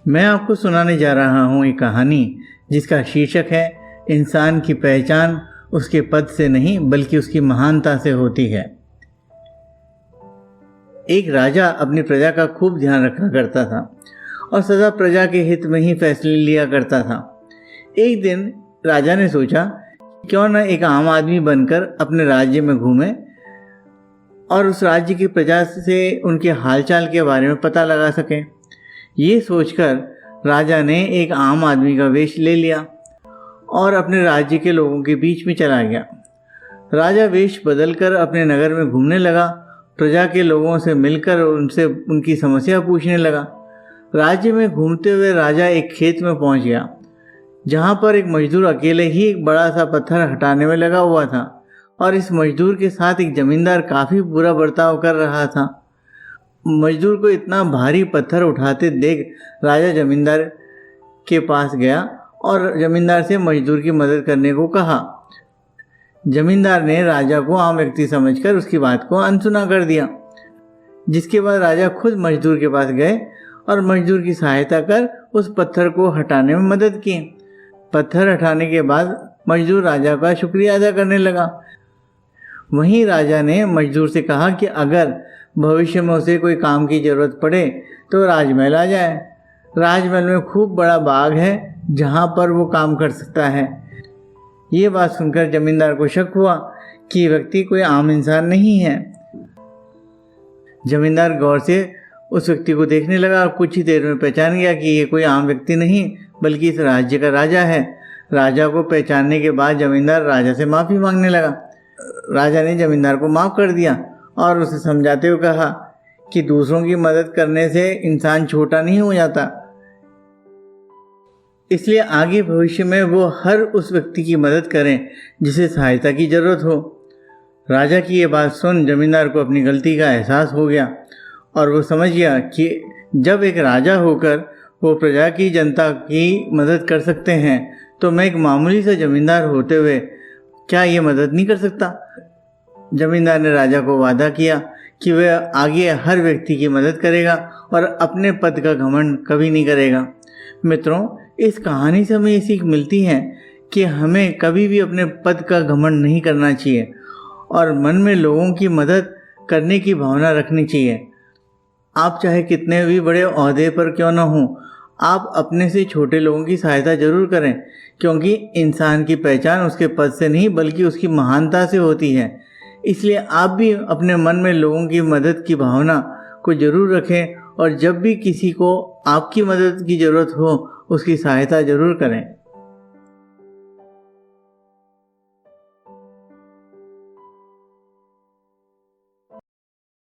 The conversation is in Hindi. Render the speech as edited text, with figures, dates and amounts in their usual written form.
मैं आपको सुनाने जा रहा हूँ एक कहानी जिसका शीर्षक है इंसान की पहचान उसके पद से नहीं बल्कि उसकी महानता से होती है। एक राजा अपनी प्रजा का खूब ध्यान रखा करता था और सदा प्रजा के हित में ही फैसले लिया करता था। एक दिन राजा ने सोचा क्यों न एक आम आदमी बनकर अपने राज्य में घूमे और उस राज्य की प्रजा से उनके हालचाल के बारे में पता लगा सके। ये सोचकर राजा ने एक आम आदमी का वेश ले लिया और अपने राज्य के लोगों के बीच में चला गया। राजा वेश बदलकर अपने नगर में घूमने लगा, प्रजा के लोगों से मिलकर उनसे उनकी समस्या पूछने लगा। राज्य में घूमते हुए राजा एक खेत में पहुंच गया जहां पर एक मजदूर अकेले ही एक बड़ा सा पत्थर हटाने में लगा हुआ था और इस मजदूर के साथ एक जमींदार काफ़ी बुरा बर्ताव कर रहा था। मजदूर को इतना भारी पत्थर उठाते देख राजा जमींदार के पास गया और जमींदार से मजदूर की मदद करने को कहा। जमींदार ने राजा को आम व्यक्ति समझकर उसकी बात को अनसुना कर दिया, जिसके बाद राजा खुद मजदूर के पास गए और मजदूर की सहायता कर उस पत्थर को हटाने में मदद की। पत्थर हटाने के बाद मजदूर राजा का शुक्रिया अदा करने लगा। वहीं राजा ने मजदूर से कहा कि अगर भविष्य में उसे कोई काम की ज़रूरत पड़े तो राजमहल आ जाए। राजमहल में खूब बड़ा बाग है जहाँ पर वो काम कर सकता है। ये बात सुनकर जमींदार को शक हुआ कि ये व्यक्ति कोई आम इंसान नहीं है। जमींदार गौर से उस व्यक्ति को देखने लगा और कुछ ही देर में पहचान गया कि ये कोई आम व्यक्ति नहीं बल्कि इस राज्य का राजा है। राजा को पहचानने के बाद जमींदार राजा से माफ़ी मांगने लगा। राजा ने जमींदार को माफ़ कर दिया और उसे समझाते हुए कहा कि दूसरों की मदद करने से इंसान छोटा नहीं हो जाता, इसलिए आगे भविष्य में वो हर उस व्यक्ति की मदद करें जिसे सहायता की ज़रूरत हो। राजा की ये बात सुन जमींदार को अपनी गलती का एहसास हो गया और वो समझ गया कि जब एक राजा होकर वो प्रजा की जनता की मदद कर सकते हैं तो मैं एक मामूली सा जमींदार होते हुए क्या ये मदद नहीं कर सकता। जमींदार ने राजा को वादा किया कि वह आगे हर व्यक्ति की मदद करेगा और अपने पद का घमंड कभी नहीं करेगा। मित्रों, इस कहानी से हमें ये सीख मिलती है कि हमें कभी भी अपने पद का घमंड नहीं करना चाहिए और मन में लोगों की मदद करने की भावना रखनी चाहिए। आप चाहे कितने भी बड़े ओहदे पर क्यों ना हों, आप अपने से छोटे लोगों की सहायता जरूर करें, क्योंकि इंसान की पहचान उसके पद से नहीं बल्कि उसकी महानता से होती है। इसलिए आप भी अपने मन में लोगों की मदद की भावना को जरूर रखें और जब भी किसी को आपकी मदद की ज़रूरत हो उसकी सहायता जरूर करें।